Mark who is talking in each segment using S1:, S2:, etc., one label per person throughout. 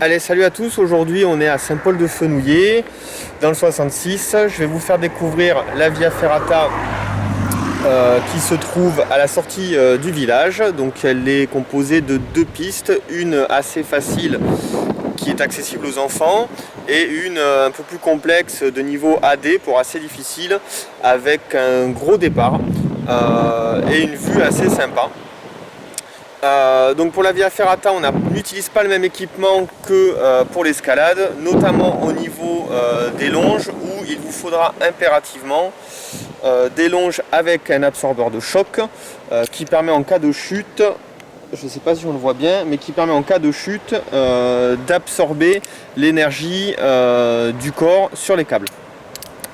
S1: Allez, salut à tous, aujourd'hui on est à Saint-Paul-de-Fenouillet, dans le 66. Je vais vous faire découvrir la Via Ferrata qui se trouve à la sortie du village. Donc elle est composée de deux pistes, une assez facile qui est accessible aux enfants et une un peu plus complexe de niveau AD pour assez difficile avec un gros départ et une vue assez sympa. Donc pour la Via Ferrata, on n'utilise pas le même équipement que pour l'escalade, notamment au niveau des longes où il vous faudra impérativement des longes avec un absorbeur de choc qui permet en cas de chute, je ne sais pas si on le voit bien, mais qui permet en cas de chute d'absorber l'énergie du corps sur les câbles.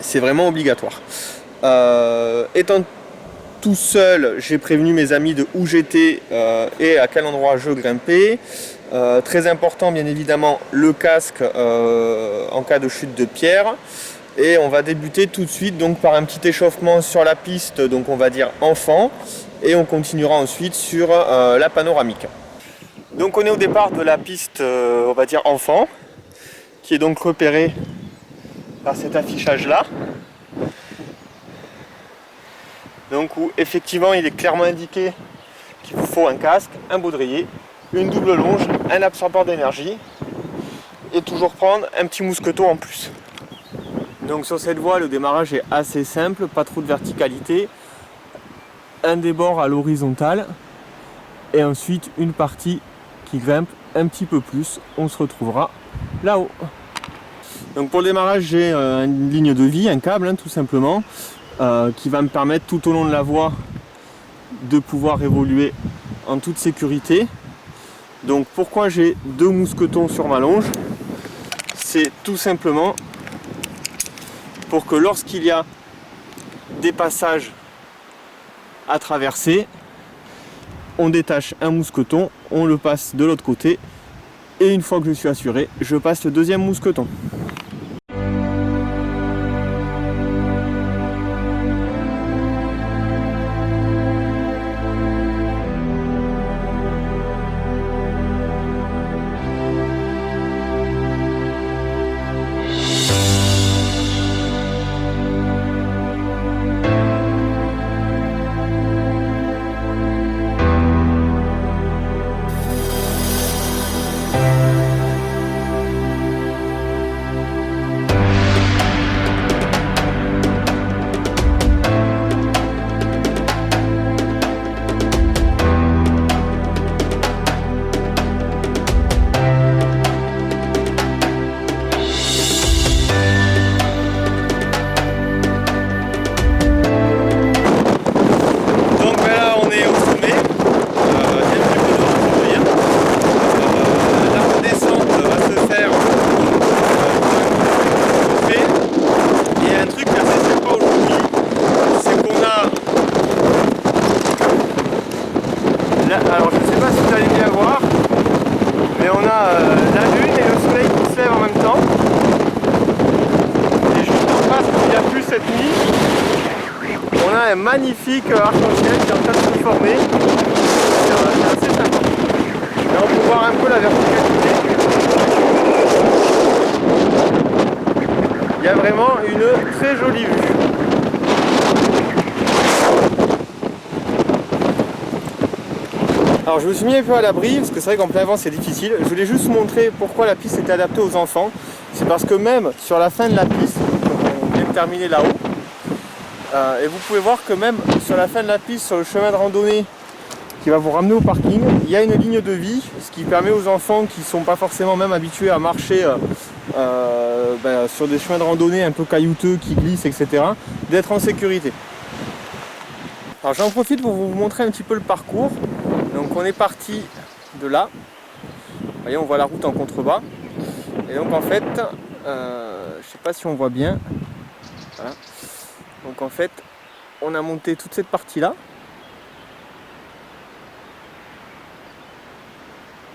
S1: C'est vraiment obligatoire. Étant tout seul, j'ai prévenu mes amis de où j'étais et à quel endroit je grimpais. Très important, bien évidemment, le casque en cas de chute de pierre. Et on va débuter tout de suite donc par un petit échauffement sur la piste, donc on va dire enfant, et on continuera ensuite sur la panoramique. Donc on est au départ de la piste, on va dire enfant, qui est donc repérée par cet affichage là. Donc où effectivement il est clairement indiqué qu'il vous faut un casque, un baudrier, une double longe, un absorbeur d'énergie et toujours prendre un petit mousqueton en plus. Donc sur cette voie le démarrage est assez simple, pas trop de verticalité, un débord à l'horizontale et ensuite une partie qui grimpe un petit peu plus, on se retrouvera là-haut. Donc pour le démarrage j'ai une ligne de vie, un câble tout simplement. Qui va me permettre tout au long de la voie de pouvoir évoluer en toute sécurité. Donc pourquoi j'ai deux mousquetons sur ma longe? C'est tout simplement pour que lorsqu'il y a des passages à traverser, on détache un mousqueton, on le passe de l'autre côté et une fois que je suis assuré, je passe le deuxième mousqueton. Alors je ne sais pas si vous allez bien voir, mais on a la lune et le soleil qui se lèvent en même temps. Et juste en face, il n'y a plus cette nuit, on a un magnifique arc-en-ciel qui est en train de se former. C'est assez sympa. Là on peut voir un peu la verticalité. Il y a vraiment une très jolie vue. Alors je me suis mis un peu à l'abri parce que c'est vrai qu'en plein vent c'est difficile. Je voulais juste vous montrer pourquoi la piste était adaptée aux enfants. C'est parce que même sur la fin de la piste, on vient de terminer là-haut, et vous pouvez voir que même sur la fin de la piste, sur le chemin de randonnée qui va vous ramener au parking, il y a une ligne de vie, ce qui permet aux enfants qui ne sont pas forcément même habitués à marcher sur des chemins de randonnée un peu caillouteux, qui glissent, etc., d'être en sécurité. Alors j'en profite pour vous montrer un petit peu le parcours. Donc on est parti de là, vous voyez on voit la route en contrebas, et donc en fait, je ne sais pas si on voit bien, voilà. Donc en fait on a monté toute cette partie là,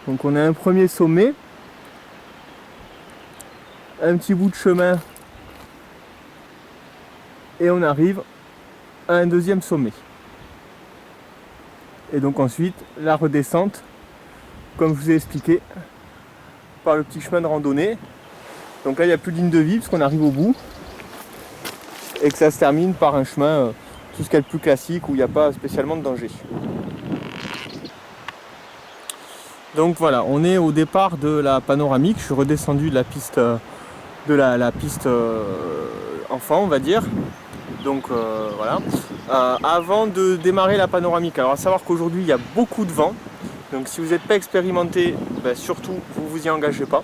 S1: donc on a un premier sommet, un petit bout de chemin, et on arrive à un deuxième sommet. Et donc ensuite la redescente, comme je vous ai expliqué, par le petit chemin de randonnée. Donc là il n'y a plus de ligne de vie parce qu'on arrive au bout. Et que ça se termine par un chemin tout ce qu'il y a de plus classique où il n'y a pas spécialement de danger. Donc voilà, on est au départ de la panoramique. Je suis redescendu de la piste, la piste enfant, on va dire. Donc voilà. Avant de démarrer la panoramique, alors à savoir qu'aujourd'hui il y a beaucoup de vent. Donc si vous n'êtes pas expérimenté, surtout vous y engagez pas.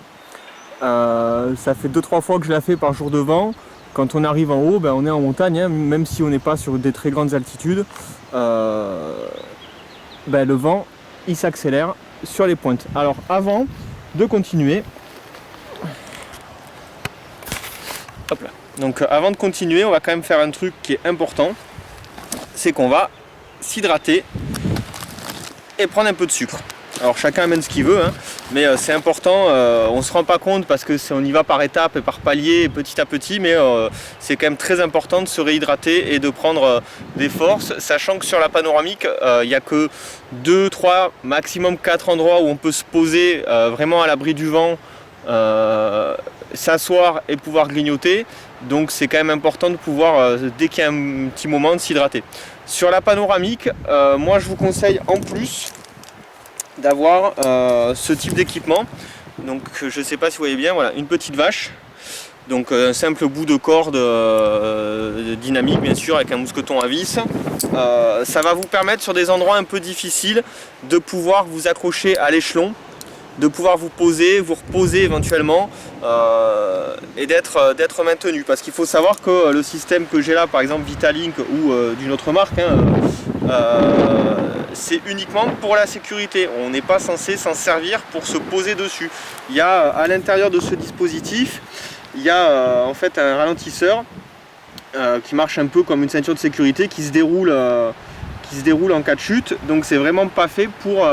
S1: Ça fait 2-3 fois que je la fais par jour de vent. Quand on arrive en haut, on est en montagne, hein, même si on n'est pas sur des très grandes altitudes. Le vent il s'accélère sur les pointes. Alors avant de continuer, hop là. Donc avant de continuer, on va quand même faire un truc qui est important, c'est qu'on va s'hydrater et prendre un peu de sucre. Alors chacun amène ce qu'il veut, hein, mais c'est important, on ne se rend pas compte parce que on y va par étapes et par paliers, petit à petit, mais c'est quand même très important de se réhydrater et de prendre des forces, sachant que sur la panoramique, il n'y a que 2, 3, maximum 4 endroits où on peut se poser vraiment à l'abri du vent, s'asseoir et pouvoir grignoter. Donc c'est quand même important de pouvoir, dès qu'il y a un petit moment, de s'hydrater. Sur la panoramique, moi je vous conseille en plus d'avoir ce type d'équipement. Donc je ne sais pas si vous voyez bien, voilà, une petite vache. Donc un simple bout de corde dynamique bien sûr avec un mousqueton à vis. Ça va vous permettre sur des endroits un peu difficiles de pouvoir vous accrocher à l'échelon, de pouvoir vous poser, vous reposer éventuellement et d'être maintenu. Parce qu'il faut savoir que le système que j'ai là, par exemple Vitalink ou d'une autre marque, c'est uniquement pour la sécurité. On n'est pas censé s'en servir pour se poser dessus. Il y a à l'intérieur de ce dispositif, il y a en fait un ralentisseur qui marche un peu comme une ceinture de sécurité qui se déroule en cas de chute. Donc c'est vraiment pas fait pour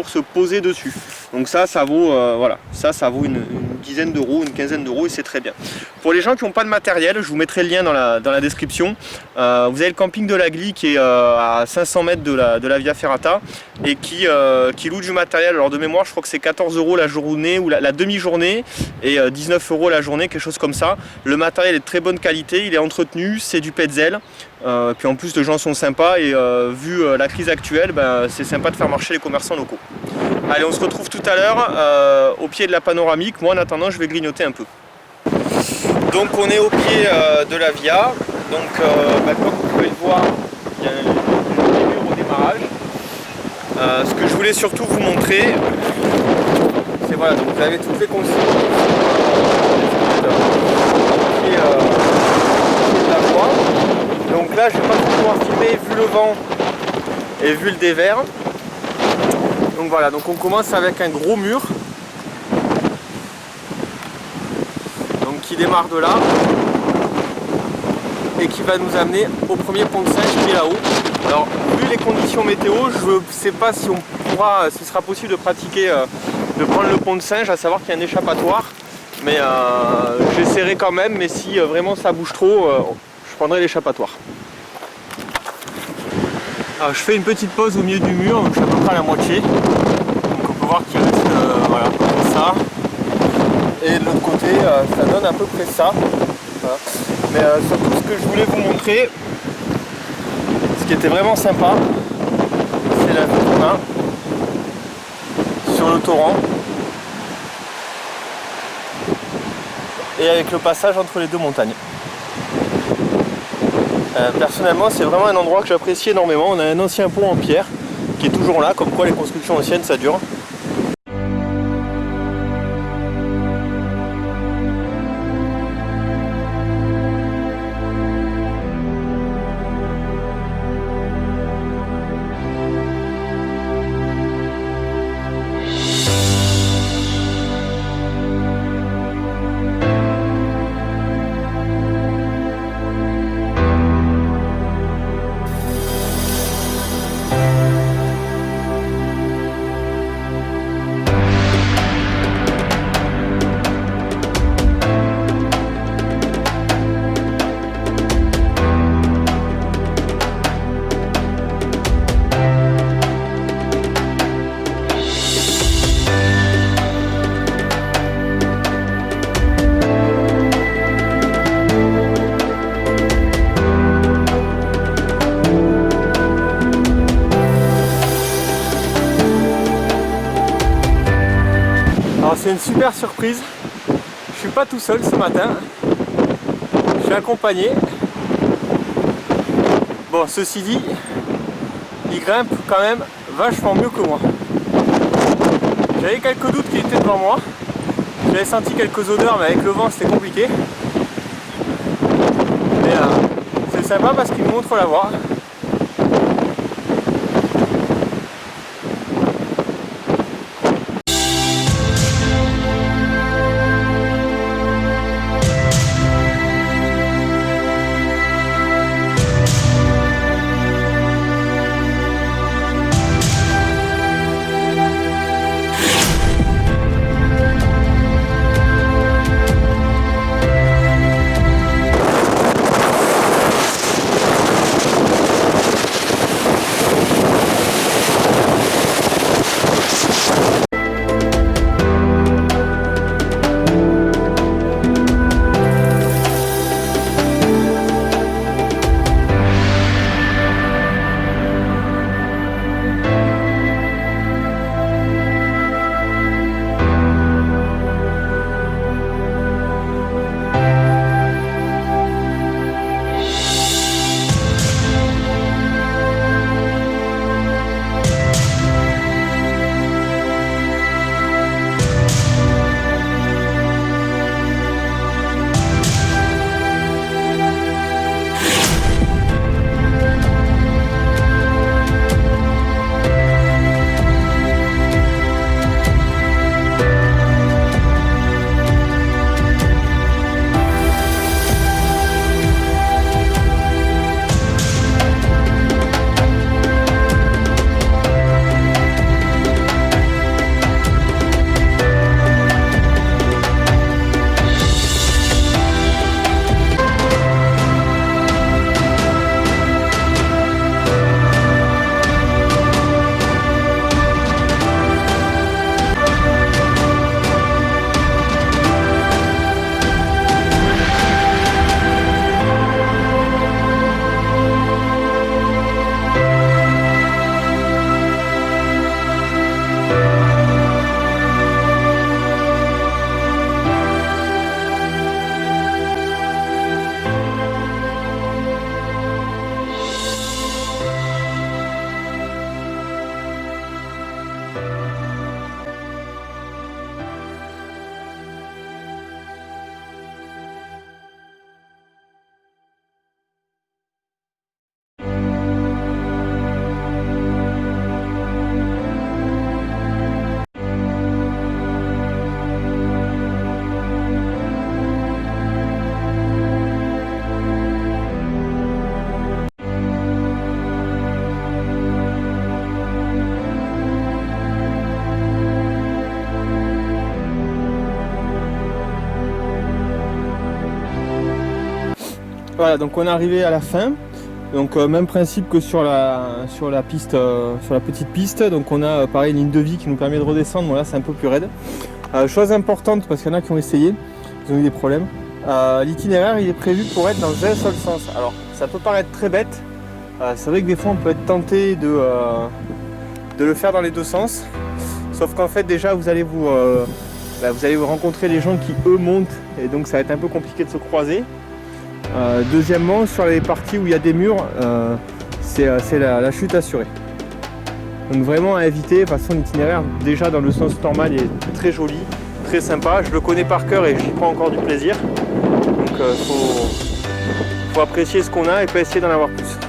S1: se poser dessus. Donc ça vaut voilà, ça vaut une dizaine d'euros, une quinzaine d'euros et c'est très bien. Pour les gens qui n'ont pas de matériel, je vous mettrai le lien dans la description. Vous avez le camping de la Glie qui est à 500 mètres de la Via Ferrata et qui loue du matériel. Alors de mémoire, je crois que c'est 14 euros la journée ou la demi-journée et 19 euros la journée, quelque chose comme ça. Le matériel est de très bonne qualité, il est entretenu, c'est du Petzl. Puis en plus les gens sont sympas et vu la crise actuelle, c'est sympa de faire marcher les commerçants locaux. Allez, on se retrouve tout à l'heure au pied de la panoramique. Moi en attendant je vais grignoter un peu. Donc on est au pied de la Via. Donc comme vous pouvez le voir, il y a un mur au démarrage. Ce que je voulais surtout vous montrer, c'est voilà, donc vous avez toutes les consignes au pied de la voie. Donc là je ne vais pas pouvoir filmer vu le vent et vu le dévers. Donc voilà, donc on commence avec un gros mur. Donc qui démarre de là. Et qui va nous amener au premier pont de Singe qui est là-haut. Alors vu les conditions météo, je ne sais pas si s'il sera possible de pratiquer, de prendre le pont de Singe, à savoir qu'il y a un échappatoire. Mais j'essaierai quand même, mais si vraiment ça bouge trop, je prendrai l'échappatoire. Alors je fais une petite pause au milieu du mur, donc je suis à peu près à la moitié. Donc on peut voir qu'il reste voilà, comme ça. Et de l'autre côté, ça donne à peu près ça. Voilà. Mais surtout ce que je voulais vous montrer, ce qui était vraiment sympa, c'est la vue qu'on a sur le torrent. Et avec le passage entre les deux montagnes. Personnellement, c'est vraiment un endroit que j'apprécie énormément. On a un ancien pont en pierre qui est toujours là, comme quoi les constructions anciennes ça dure. Alors c'est une super surprise, je suis pas tout seul ce matin, je suis accompagné. Bon, ceci dit, il grimpe quand même vachement mieux que moi. J'avais quelques doutes qu'il était devant moi, j'avais senti quelques odeurs mais avec le vent c'était compliqué. Mais c'est sympa parce qu'il me montre la voie. Voilà, donc on est arrivé à la fin. Donc même principe que sur la piste, sur la petite piste. Donc on a pareil une ligne de vie qui nous permet de redescendre. Bon là c'est un peu plus raide. Chose importante parce qu'il y en a qui ont essayé, ils ont eu des problèmes. L'itinéraire il est prévu pour être dans un seul sens. Alors ça peut paraître très bête. C'est vrai que des fois on peut être tenté de le faire dans les deux sens. Sauf qu'en fait déjà vous allez vous rencontrer les gens qui eux montent et donc ça va être un peu compliqué de se croiser. Deuxièmement, sur les parties où il y a des murs, c'est la chute assurée. Donc vraiment à éviter. De toute façon l'itinéraire déjà dans le sens normal est très joli, très sympa. Je le connais par cœur et j'y prends encore du plaisir. Donc faut apprécier ce qu'on a et pas essayer d'en avoir plus.